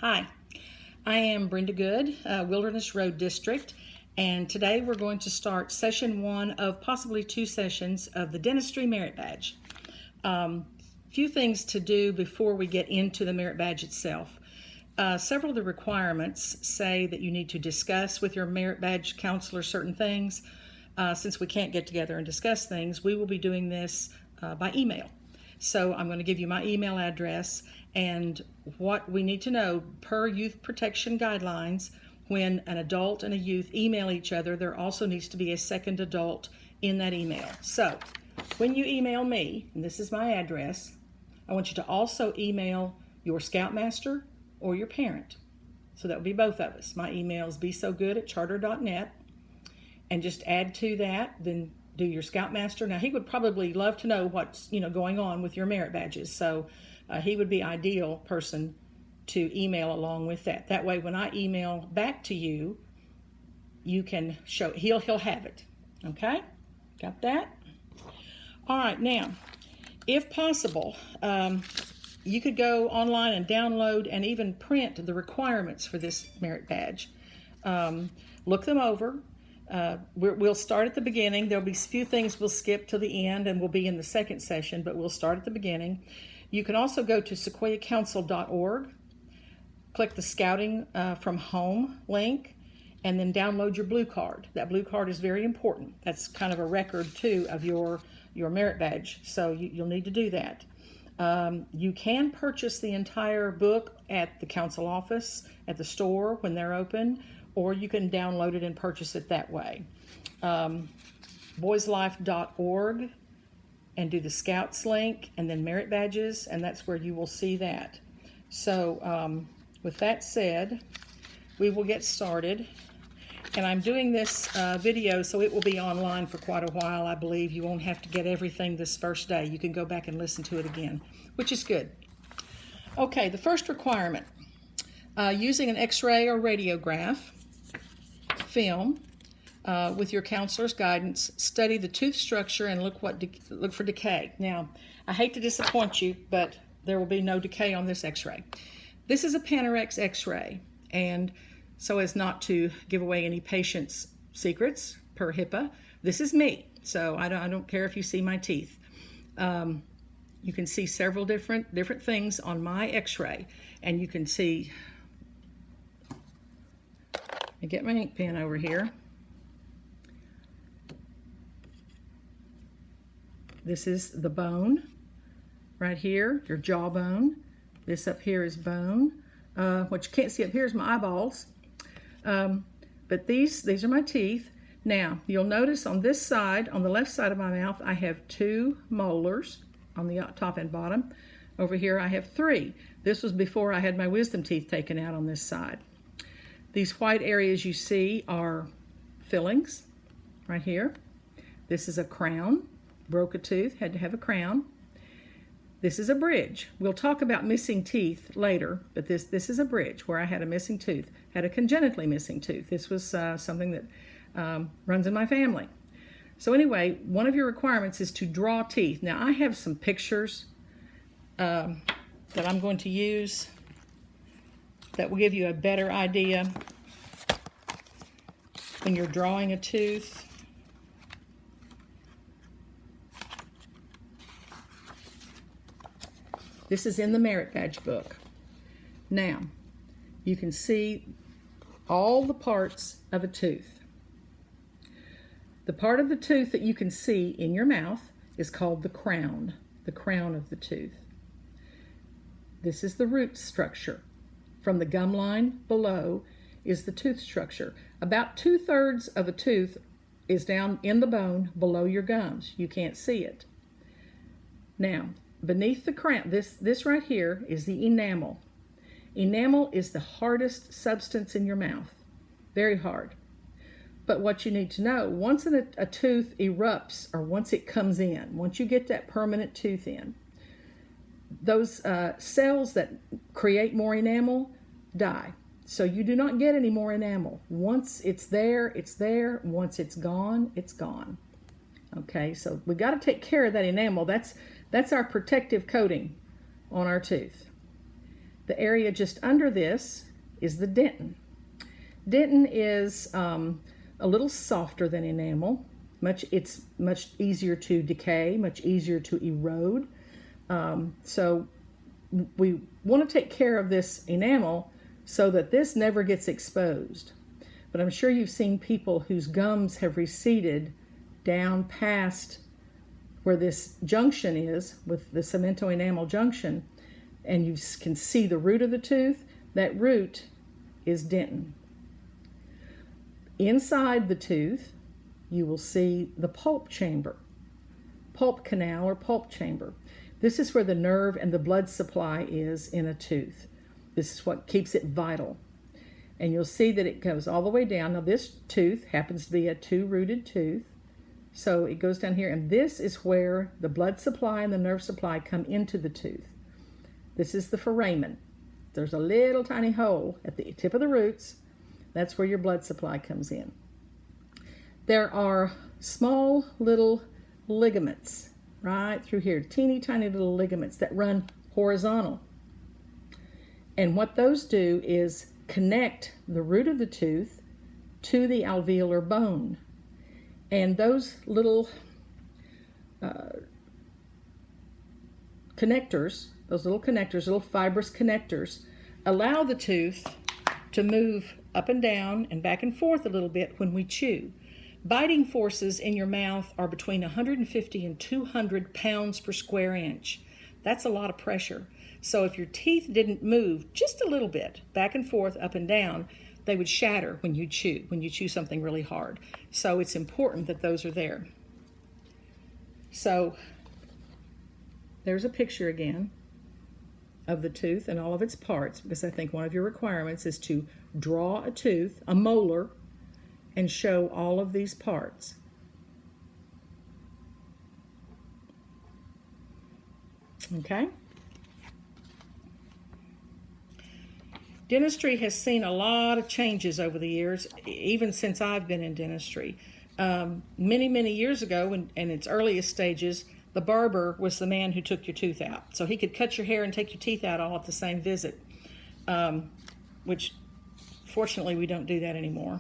Hi, I am Brenda Good, Wilderness Road District, and today we're going to start session 1 of possibly 2 sessions of the Dentistry Merit Badge. Few things to do before we get into the Merit Badge itself. Several of the requirements say that you need to discuss with your Merit Badge counselor certain things. Since we can't get together and discuss things, we will be doing this by email. So I'm going to give you my email address and what we need to know per youth protection guidelines. When an adult and a youth email each other, there also needs to be a second adult in that email. So when you email me, and this is my address, I want you to also email your Scoutmaster or your parent. So that would be both of us. My email is besogood@charter.net, and just add to that, then do your Scoutmaster. Now, he would probably love to know what's going on with your merit badges, so he would be ideal person to email along with that. That way, when I email back to you, you can show, he'll have it. Okay, got that? All right, now, if possible, you could go online and download and even print the requirements for this merit badge. Look them over. We'll start at the beginning. There'll be a few things we'll skip to the end, and we'll be in the second session, but we'll start at the beginning. You can also go to sequoiacouncil.org, click the Scouting from Home link, and then download your blue card. That blue card is very important. That's kind of a record, too, of your merit badge, so you'll need to do that. You can purchase the entire book at the council office, at the store when they're open, or you can download it and purchase it that way. boyslife.org, and do the Scouts link, and then merit badges, and that's where you will see that. So with that said, we will get started. And I'm doing this video so it will be online for quite a while, I believe. You won't have to get everything this first day. You can go back and listen to it again, which is good. Okay, the first requirement, using an x-ray or radiograph film with your counselor's guidance, study the tooth structure and look for decay. Now, I hate to disappoint you, but there will be no decay on this x-ray. This is a Panorex x-ray, and so as not to give away any patient's secrets per HIPAA, this is me, so I don't care if you see my teeth. You can see several different things on my x-ray, and you can see, I get my ink pen over here. This is the bone right here, your jawbone. This up here is bone. What you can't see up here is my eyeballs. But these are my teeth. Now, you'll notice on this side, on the left side of my mouth, I have 2 molars on the top and bottom. Over here, I have 3. This was before I had my wisdom teeth taken out on this side. These white areas you see are fillings right here. This is a crown. Broke a tooth, had to have a crown. This is a bridge. We'll talk about missing teeth later, but this is a bridge where I had a missing tooth, had a congenitally missing tooth. This was something that runs in my family. So anyway, one of your requirements is to draw teeth. Now, I have some pictures that I'm going to use that will give you a better idea when you're drawing a tooth. This is in the merit badge book. Now, you can see all the parts of a tooth. The part of the tooth that you can see in your mouth is called the crown of the tooth. This is the root structure. From the gum line below is the tooth structure. About 2/3 of a tooth is down in the bone below your gums. You can't see it. Now, beneath the crown, this right here is the enamel. Enamel is the hardest substance in your mouth. Very hard. But what you need to know, once a tooth erupts, or once it comes in, once you get that permanent tooth in, those cells that create more enamel die. So you do not get any more enamel. Once it's there, it's there. Once it's gone, it's gone. Okay, so we got to take care of that enamel. That's our protective coating on our tooth. The area just under this is the dentin. Dentin is a little softer than enamel. It's much easier to decay, much easier to erode. So we want to take care of this enamel so that this never gets exposed. But I'm sure you've seen people whose gums have receded down past where this junction is with the cemento-enamel junction, and you can see the root of the tooth. That root is dentin. Inside the tooth, you will see the pulp chamber, pulp canal or pulp chamber. This is where the nerve and the blood supply is in a tooth. This is what keeps it vital. And you'll see that it goes all the way down. Now this tooth happens to be a two-rooted tooth. So it goes down here, and this is where the blood supply and the nerve supply come into the tooth. This is the foramen. There's a little tiny hole at the tip of the roots. That's where your blood supply comes in. There are small little ligaments right through here, teeny tiny little ligaments that run horizontal. And what those do is connect the root of the tooth to the alveolar bone. And those little connectors, little fibrous connectors, allow the tooth to move up and down and back and forth a little bit when we chew. Biting forces in your mouth are between 150 and 200 pounds per square inch. That's a lot of pressure. So if your teeth didn't move just a little bit, back and forth, up and down, they would shatter when you chew something really hard. So it's important that those are there. So there's a picture again of the tooth and all of its parts, because I think one of your requirements is to draw a tooth, a molar, and show all of these parts. Okay? Dentistry has seen a lot of changes over the years, even since I've been in dentistry. Many, many years ago, in its earliest stages, the barber was the man who took your tooth out. So he could cut your hair and take your teeth out all at the same visit, which fortunately we don't do that anymore.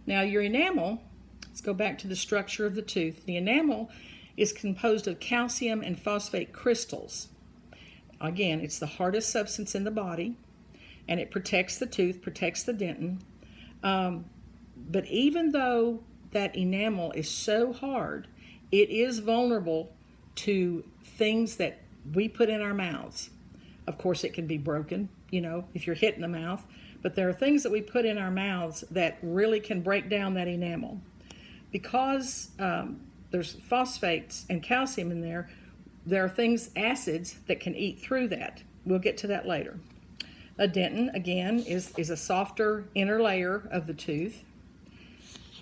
Now your enamel, let's go back to the structure of the tooth. The enamel is composed of calcium and phosphate crystals. Again, it's the hardest substance in the body, and it protects the tooth, protects the dentin. But even though that enamel is so hard, it is vulnerable to things that we put in our mouths. Of course, it can be broken, if you're hit in the mouth, but there are things that we put in our mouths that really can break down that enamel. Because there's phosphates and calcium in there, there are acids that can eat through that. We'll get to that later. A dentin, again, is a softer inner layer of the tooth.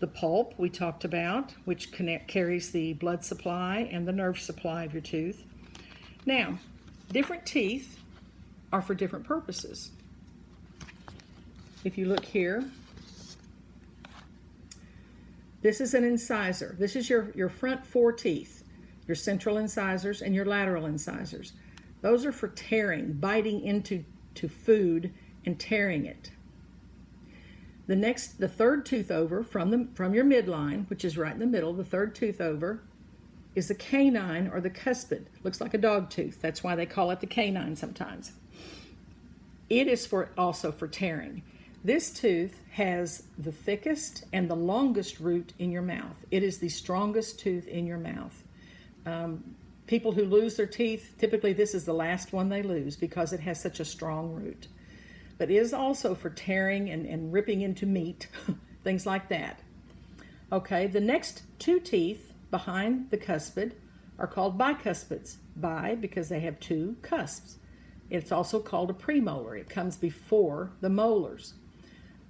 The pulp we talked about, which carries the blood supply and the nerve supply of your tooth. Now, different teeth are for different purposes. If you look here, this is an incisor. This is your front four teeth. Your central incisors and your lateral incisors. Those are for tearing, biting into food and tearing it. The third tooth over from your midline, which is right in the middle, the third tooth over, is the canine or the cuspid. Looks like a dog tooth. That's why they call it the canine sometimes. It is also for tearing. This tooth has the thickest and the longest root in your mouth. It is the strongest tooth in your mouth. People who lose their teeth, typically this is the last one they lose because it has such a strong root. But it is also for tearing and ripping into meat, things like that. Okay, the next two teeth behind the cuspid are called bicuspids. Because they have two cusps. It's also called a premolar. It comes before the molars.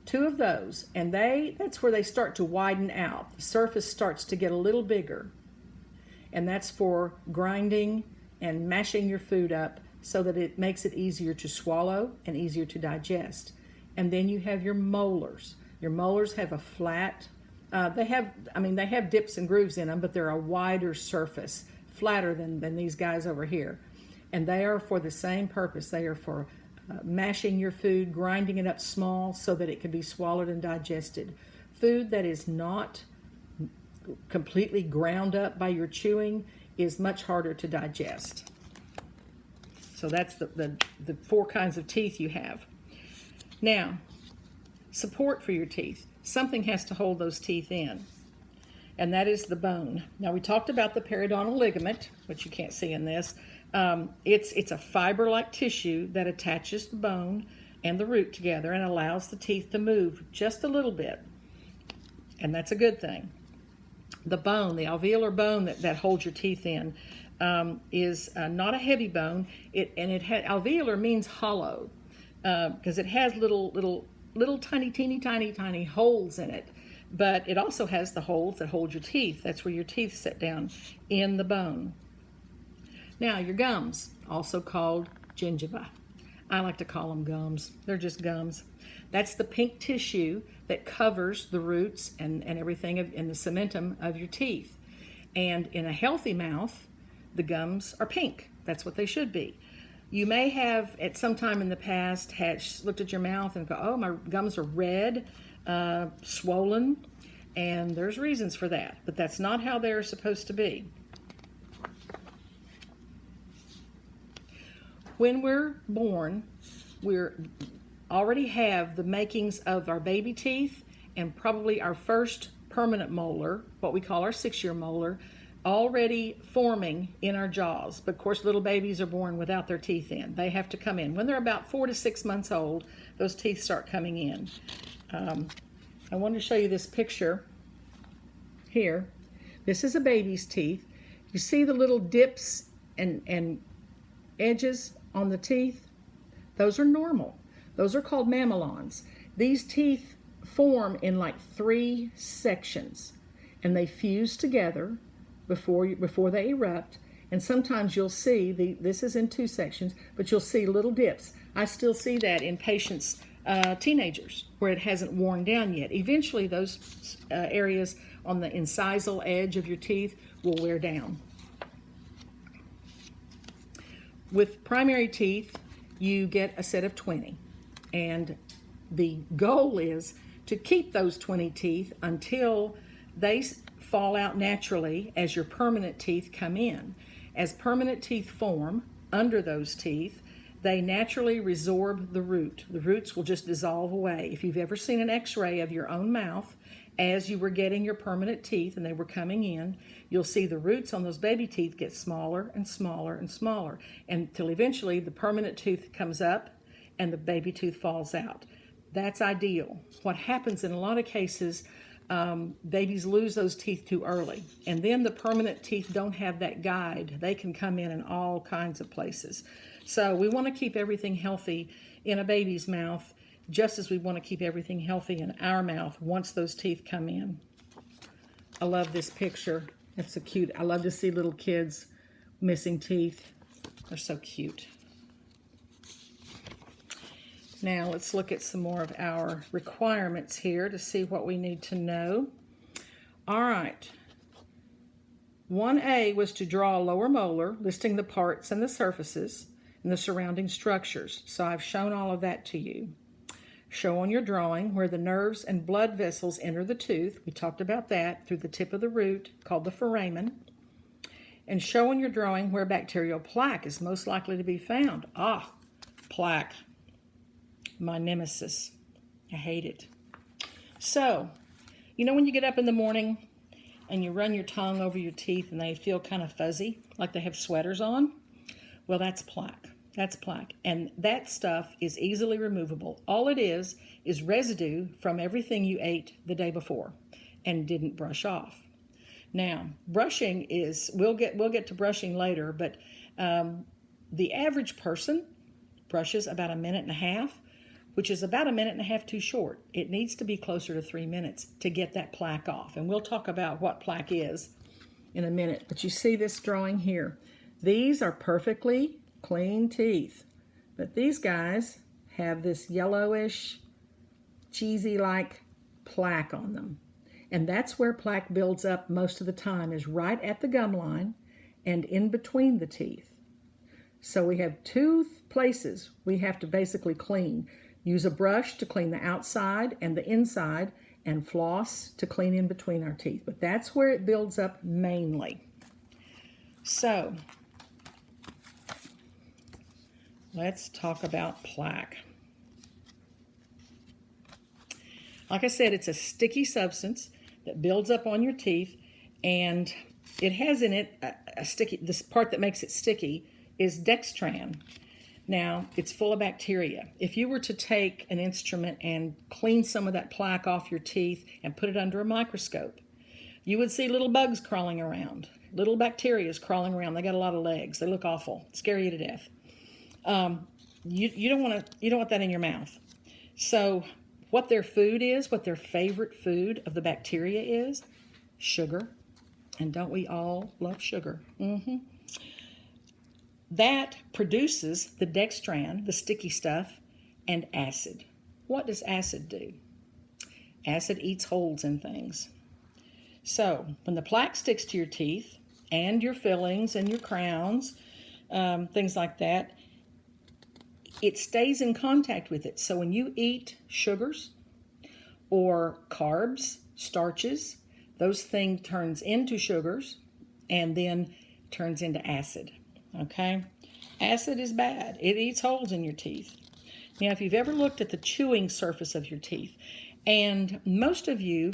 Two of those, and that's where they start to widen out. The surface starts to get a little bigger. And that's for grinding and mashing your food up so that it makes it easier to swallow and easier to digest. And then you have your molars. Your molars have a flat, they have dips and grooves in them, but they're a wider surface, flatter than these guys over here. and they are for the same purpose. They are for mashing your food, grinding it up small so that it can be swallowed and digested. Food that is not completely ground up by your chewing is much harder to digest. So that's the 4 kinds of teeth you have. Now, support for your teeth. Something has to hold those teeth in, and that is the bone. Now, we talked about the periodontal ligament, which you can't see in this. It's a fiber-like tissue that attaches the bone and the root together and allows the teeth to move just a little bit, and that's a good thing. The bone, the alveolar bone that holds your teeth in, is not a heavy bone. Alveolar means hollow because it has little tiny holes in it. But it also has the holes that hold your teeth. That's where your teeth sit down in the bone. Now, your gums, also called gingiva. I like to call them gums. They're just gums. That's the pink tissue that covers the roots and everything in the cementum of your teeth. And in a healthy mouth, the gums are pink. That's what they should be. You may have, at some time in the past, looked at your mouth and go, oh, my gums are red, swollen, and there's reasons for that. But that's not how they're supposed to be. When we're born, we already have the makings of our baby teeth and probably our first permanent molar, what we call our 6-year molar, already forming in our jaws. But of course, little babies are born without their teeth in. They have to come in. When they're about 4 to 6 months old, those teeth start coming in. I wanted to show you this picture here. This is a baby's teeth. You see the little dips and edges on the teeth? Those are normal. Those are called mamelons. These teeth form in like 3 sections, and they fuse together before they erupt. And sometimes you'll see, this is in 2 sections, but you'll see little dips. I still see that in patients, teenagers, where it hasn't worn down yet. Eventually those areas on the incisal edge of your teeth will wear down. With primary teeth, you get a set of 20, and the goal is to keep those 20 teeth until they fall out naturally as your permanent teeth come in. As permanent teeth form under those teeth, they naturally resorb the root. The roots will just dissolve away. If you've ever seen an x-ray of your own mouth as you were getting your permanent teeth and they were coming in, you'll see the roots on those baby teeth get smaller and smaller and smaller until eventually the permanent tooth comes up and the baby tooth falls out. That's ideal. What happens in a lot of cases, babies lose those teeth too early, and then the permanent teeth don't have that guide. They can come in all kinds of places. So we want to keep everything healthy in a baby's mouth, just as we want to keep everything healthy in our mouth once those teeth come in. I love this picture. It's so cute. I love to see little kids missing teeth. They're so cute. Now let's look at some more of our requirements here to see what we need to know. All right. 1A was to draw a lower molar, listing the parts and the surfaces and the surrounding structures. So I've shown all of that to you. Show on your drawing where the nerves and blood vessels enter the tooth. We talked about that through the tip of the root called the foramen. And show on your drawing where bacterial plaque is most likely to be found. Plaque. My nemesis. I hate it. So, you know when you get up in the morning and you run your tongue over your teeth and they feel kind of fuzzy, like they have sweaters on? Well, that's plaque. That's plaque. And that stuff is easily removable. All it is residue from everything you ate the day before and didn't brush off. Now, brushing is, we'll get to brushing later, but the average person brushes about 1.5 minutes, which is about 1.5 minutes too short. It needs to be closer to 3 minutes to get that plaque off. And we'll talk about what plaque is in a minute. But you see this drawing here. These are perfectly clean teeth. But these guys have this yellowish, cheesy-like plaque on them. And that's where plaque builds up most of the time, is right at the gum line and in between the teeth. So we have two places we have to basically clean. Use a brush to clean the outside and the inside, and floss to clean in between our teeth. But that's where it builds up mainly. So let's talk about plaque. Like I said, it's a sticky substance that builds up on your teeth, and it has in it a sticky, this part that makes it sticky is dextran. Now, it's full of bacteria. If you were to take an instrument and clean some of that plaque off your teeth and put it under a microscope, you would see little bugs crawling around, little bacteria crawling around. They got a lot of legs. They look awful. Scare you to death. You don't want that in your mouth. So what their food is, what their favorite food of the bacteria is, sugar. And don't we all love sugar? That produces the dextran, the sticky stuff, and acid. What does acid do? Acid eats holes in things. So when the plaque sticks to your teeth and your fillings and your crowns, things like that, it stays in contact with it. So when you eat sugars or carbs, starches, those things turns into sugars and then turns into acid. Okay? Acid is bad. It eats holes in your teeth. Now, if you've ever looked at the chewing surface of your teeth, and most of you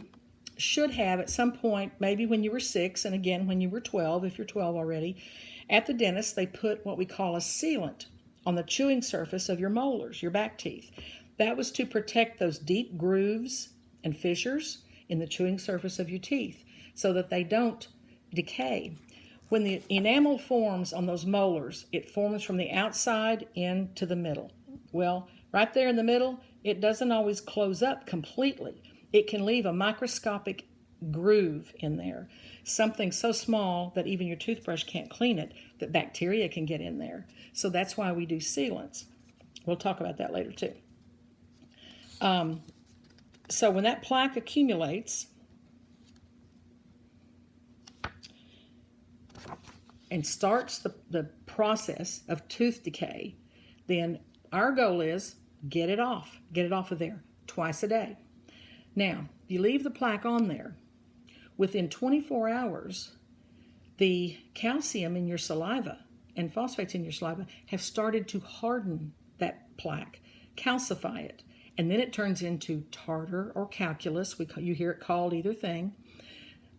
should have at some point, maybe when you were 6, and again when you were 12, if you're 12 already, at the dentist they put what we call a sealant on the chewing surface of your molars, your back teeth. That was to protect those deep grooves and fissures in the chewing surface of your teeth so that they don't decay. When the enamel forms on those molars, it forms from the outside into the middle. Well, right there in the middle, it doesn't always close up completely. It can leave a microscopic groove in there, something so small that even your toothbrush can't clean it, that bacteria can get in there. So that's why we do sealants. We'll talk about that later too. So when that plaque accumulates and starts the process of tooth decay, then our goal is get it off of there twice a day. Now, if you leave the plaque on there, within 24 hours, the calcium in your saliva and phosphates in your saliva have started to harden that plaque, calcify it, and then it turns into tartar or calculus. You hear it called either thing.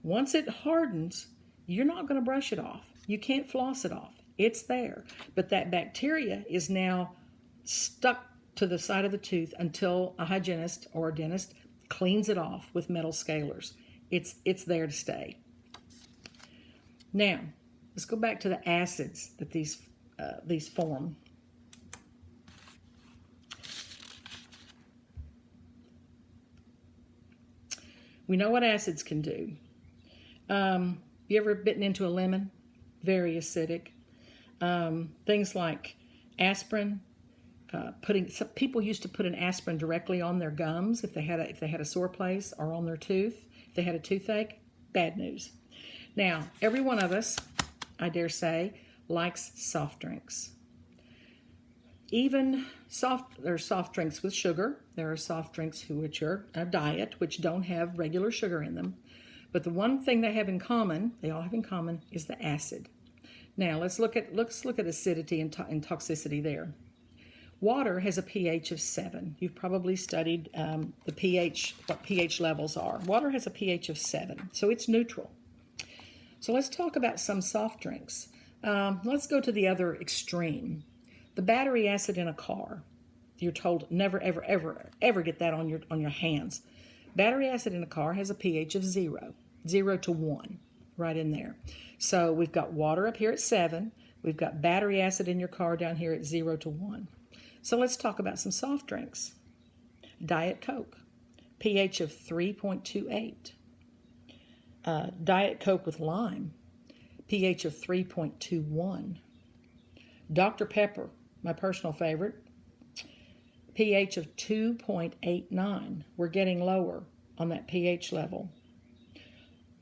Once it hardens, you're not going to brush it off. You can't floss it off. It's there. But that bacteria is now stuck to the side of the tooth until a hygienist or a dentist cleans it off with metal scalers. It's there to stay. Now, let's go back to the acids that these form. We know what acids can do. You ever bitten into a lemon? Very acidic. Things like aspirin. Some people used to put an aspirin directly on their gums if they had a sore place, or on their tooth if they had a toothache. Bad news. Now, every one of us, I dare say, likes soft drinks. There are soft drinks with sugar. There are soft drinks which are a diet, which don't have regular sugar in them. But the one thing they all have in common, is the acid. Now, let's look at acidity and toxicity there. Water has a pH of 7. You've probably studied the pH, what pH levels are. Water has a pH of 7, so it's neutral. So let's talk about some soft drinks. Let's go to the other extreme. The battery acid in a car. You're told never, ever, ever, ever get that on your hands. Battery acid in a car has a pH of 0 to 1, right in there. So we've got water up here at 7. We've got battery acid in your car down here at 0 to 1. So let's talk about some soft drinks. Diet Coke, pH of 3.28. Diet Coke with lime, pH of 3.21. Dr. Pepper, my personal favorite, pH of 2.89. We're getting lower on that pH level.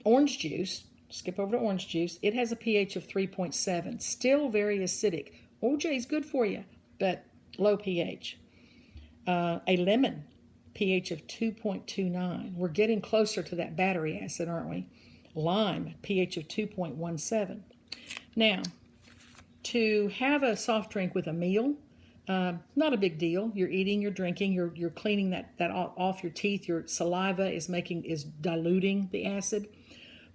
Orange juice, skip over to orange juice, it has a pH of 3.7, still very acidic. OJ is good for you, but low pH. A lemon, pH of 2.29. We're getting closer to that battery acid, aren't we? Lime, pH of 2.17. Now, to have a soft drink with a meal, not a big deal. You're eating, you're drinking, you're cleaning that off your teeth. Your saliva is diluting the acid.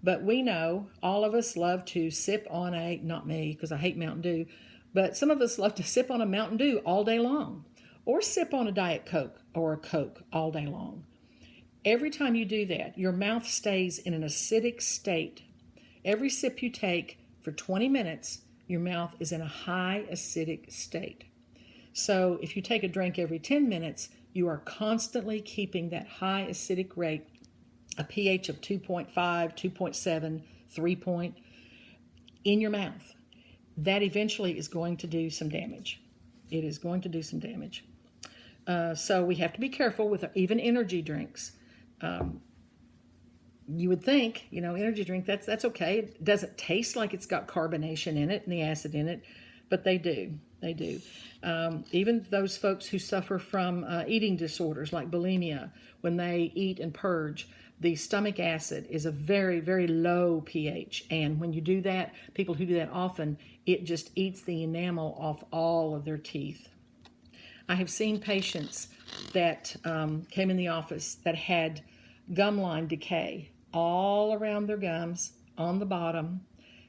But we know all of us love to sip on not me because I hate Mountain Dew, but some of us love to sip on a Mountain Dew all day long, or sip on a Diet Coke or a Coke all day long. Every time you do that, your mouth stays in an acidic state. Every sip you take for 20 minutes, your mouth is in a high acidic state. So if you take a drink every 10 minutes, you are constantly keeping that high acidic rate, a pH of 2.5, 2.7, 3 point, in your mouth. That eventually is going to do some damage. It is going to do some damage. So we have to be careful with even energy drinks. You would think, energy drink, that's okay. It doesn't taste like it's got carbonation in it and the acid in it, but they do. They do. Even those folks who suffer from eating disorders like bulimia, when they eat and purge, the stomach acid is a very, very low pH. And when you do that, people who do that often, it just eats the enamel off all of their teeth. I have seen patients that came in the office that had gum line decay all around their gums, on the bottom,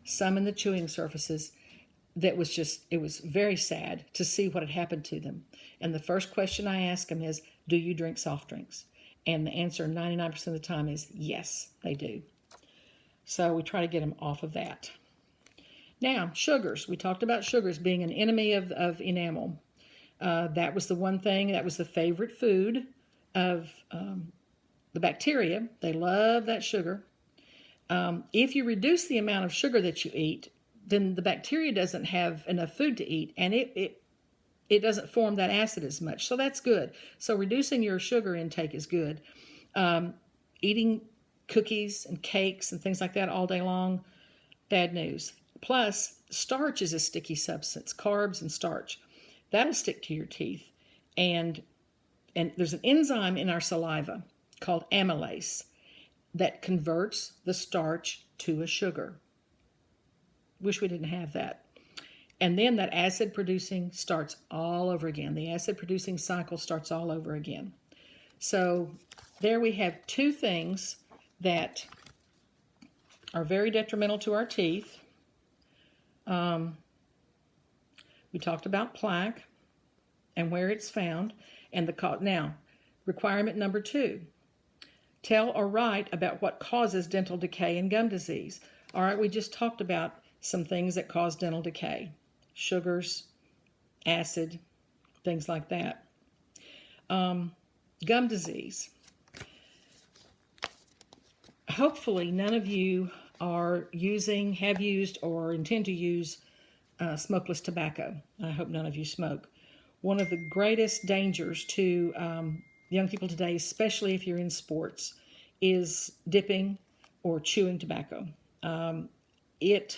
some in the chewing surfaces. It was very sad to see what had happened to them. And the first question I ask them is, do you drink soft drinks? And the answer 99% of the time is yes, they do. So we try to get them off of that. Now, sugars. We talked about sugars being an enemy of enamel. That was the one thing, that was the favorite food of the bacteria. They love that sugar. If you reduce the amount of sugar that you eat, then the bacteria doesn't have enough food to eat, and it doesn't form that acid as much. So that's good. So reducing your sugar intake is good. Eating cookies and cakes and things like that all day long, bad news. Plus, starch is a sticky substance, carbs and starch. That'll stick to your teeth. And there's an enzyme in our saliva called amylase that converts the starch to a sugar. Wish we didn't have that. And then that acid producing starts all over again. The acid producing cycle starts all over again. So there we have two things that are very detrimental to our teeth. We talked about plaque and where it's found and the cause. Now, requirement number 2, tell or write about what causes dental decay and gum disease. All right, we just talked about some things that cause dental decay. Sugars, acid, things like that. Gum disease. Hopefully none of you are using, have used, or intend to use smokeless tobacco. I hope none of you smoke. One of the greatest dangers to young people today, especially if you're in sports, is dipping or chewing tobacco. It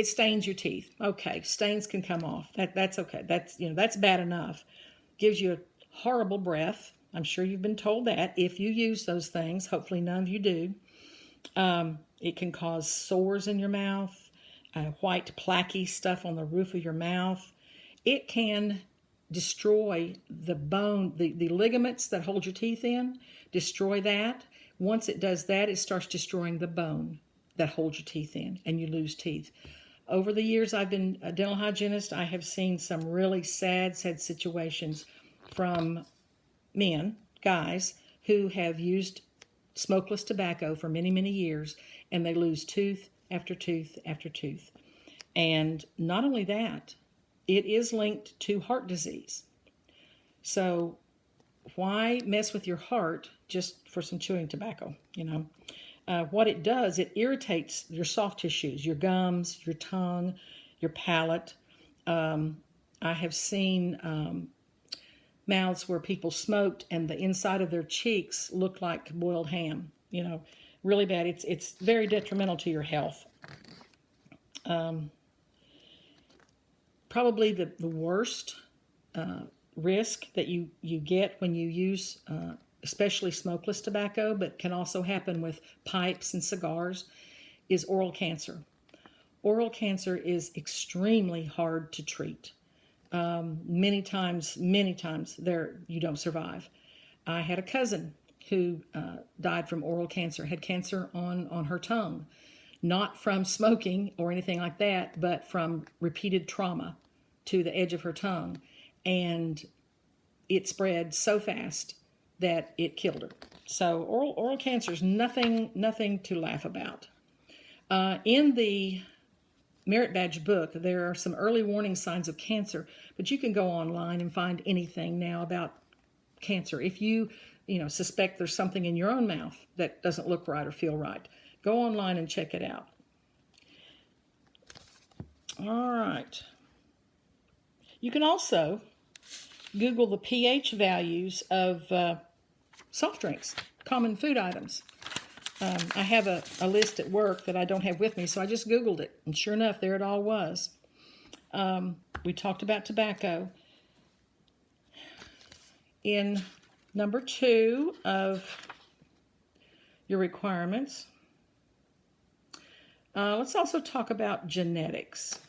stains your teeth. Okay, stains can come off. That's okay. That's bad enough. Gives you a horrible breath. I'm sure you've been told that. If you use those things, hopefully none of you do. It can cause sores in your mouth, white plaquey stuff on the roof of your mouth. It can destroy the bone, the ligaments that hold your teeth in, destroy that. Once it does that, it starts destroying the bone that holds your teeth in, and you lose teeth. Over the years I've been a dental hygienist, I have seen some really sad situations from men, guys, who have used smokeless tobacco for many, many years, and they lose tooth after tooth after tooth. And not only that, it is linked to heart disease. So why mess with your heart just for some chewing tobacco, What it does, it irritates your soft tissues, your gums, your tongue, your palate. I have seen mouths where people smoked and the inside of their cheeks looked like boiled ham, really bad. It's very detrimental to your health. probably the worst risk that you get when you use especially smokeless tobacco, but can also happen with pipes and cigars, is oral cancer. Oral cancer is extremely hard to treat. Many times there you don't survive. I had a cousin who died from oral cancer, had cancer on her tongue, not from smoking or anything like that, but from repeated trauma to the edge of her tongue. And it spread so fast that it killed her. So oral cancer is nothing to laugh about. In the Merit Badge book, there are some early warning signs of cancer, but you can go online and find anything now about cancer. If you suspect there's something in your own mouth that doesn't look right or feel right, go online and check it out. All right. You can also Google the pH values of soft drinks, common food items. I have a list at work that I don't have with me, so I just Googled it, and sure enough, there it all was. We talked about tobacco. In number 2 of your requirements, let's also talk about genetics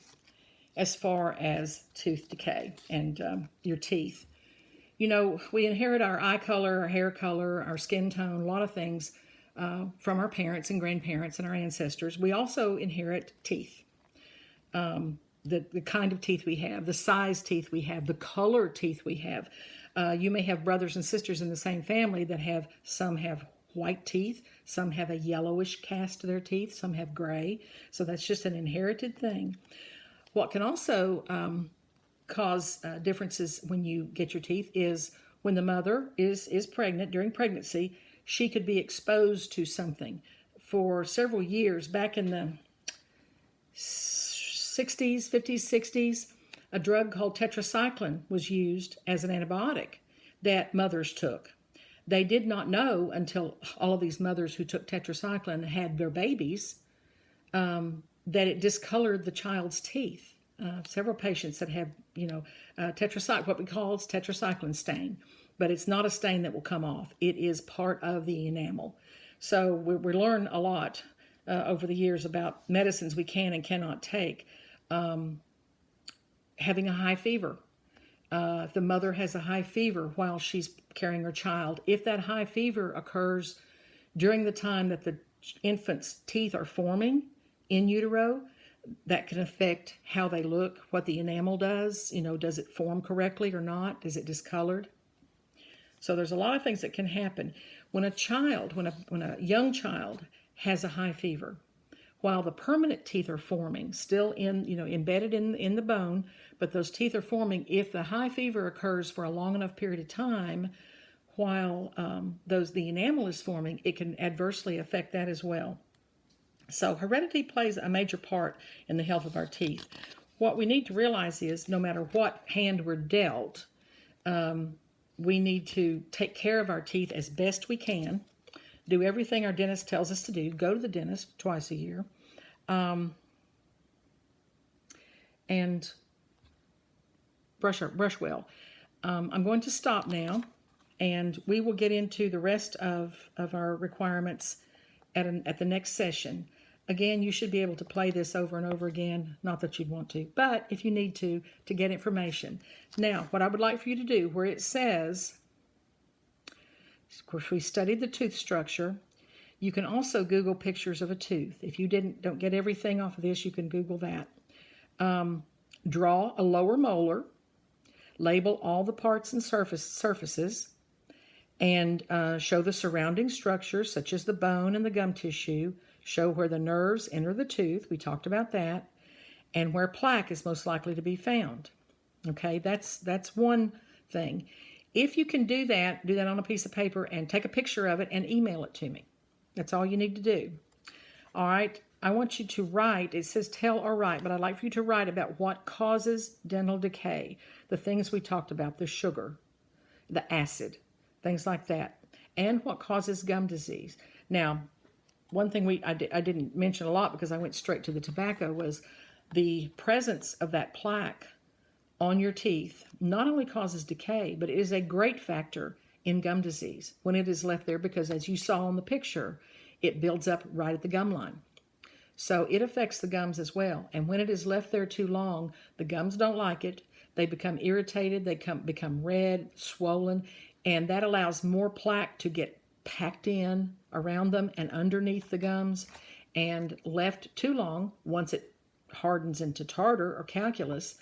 as far as tooth decay and your teeth. We inherit our eye color, our hair color, our skin tone, a lot of things from our parents and grandparents and our ancestors. We also inherit teeth, the kind of teeth we have, the size teeth we have, the color teeth we have. You may have brothers and sisters in the same family that some have white teeth, some have a yellowish cast to their teeth, some have gray. So that's just an inherited thing. What can also cause differences when you get your teeth is when the mother is pregnant. During pregnancy, she could be exposed to something. For several years, back in the 60s, 50s, 60s, a drug called tetracycline was used as an antibiotic that mothers took. They did not know until all of these mothers who took tetracycline had their babies that it discolored the child's teeth. Several patients that have, tetracycline, what we call is tetracycline stain, but it's not a stain that will come off. It is part of the enamel. So we learn a lot over the years about medicines we can and cannot take. Having a high fever. If the mother has a high fever while she's carrying her child, if that high fever occurs during the time that the infant's teeth are forming in utero, that can affect how they look, what the enamel does. Does it form correctly or not? Is it discolored? So there's a lot of things that can happen. When a young child has a high fever, while the permanent teeth are forming, still embedded in the bone, but those teeth are forming, if the high fever occurs for a long enough period of time while the enamel is forming, it can adversely affect that as well. So heredity plays a major part in the health of our teeth. What we need to realize is no matter what hand we're dealt, we need to take care of our teeth as best we can, do everything our dentist tells us to do, go to the dentist twice a year, and brush well. I'm going to stop now, and we will get into the rest of our requirements at the next session. Again, you should be able to play this over and over again, not that you'd want to, but if you need to get information. Now, what I would like for you to do, where it says, of course, we studied the tooth structure. You can also Google pictures of a tooth. If you don't get everything off of this, you can Google that. Draw a lower molar, label all the parts and surfaces, and show the surrounding structures, such as the bone and the gum tissue. Show where the nerves enter the tooth. We talked about that. And where plaque is most likely to be found. Okay, that's one thing. If you can do that on a piece of paper and take a picture of it and email it to me. That's all you need to do. All right, I want you to write. It says tell or write, but I'd like for you to write about what causes dental decay. The things we talked about, the sugar, the acid, things like that, and what causes gum disease. Now, one thing I didn't mention a lot because I went straight to the tobacco was the presence of that plaque on your teeth not only causes decay, but it is a great factor in gum disease when it is left there, because as you saw in the picture, it builds up right at the gum line. So it affects the gums as well. And when it is left there too long, the gums don't like it. They become irritated, they become red, swollen, and that allows more plaque to get packed in around them and underneath the gums. And left too long, once it hardens into tartar or calculus,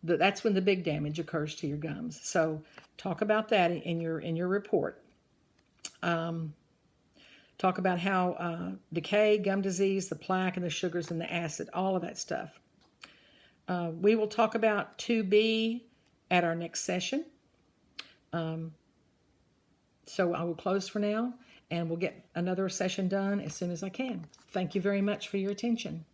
that's when the big damage occurs to your gums. So talk about that in your report. Talk about how decay, gum disease, the plaque, and the sugars and the acid, all of that stuff. We will talk about 2B at our next session. So I will close for now, and we'll get another session done as soon as I can. Thank you very much for your attention.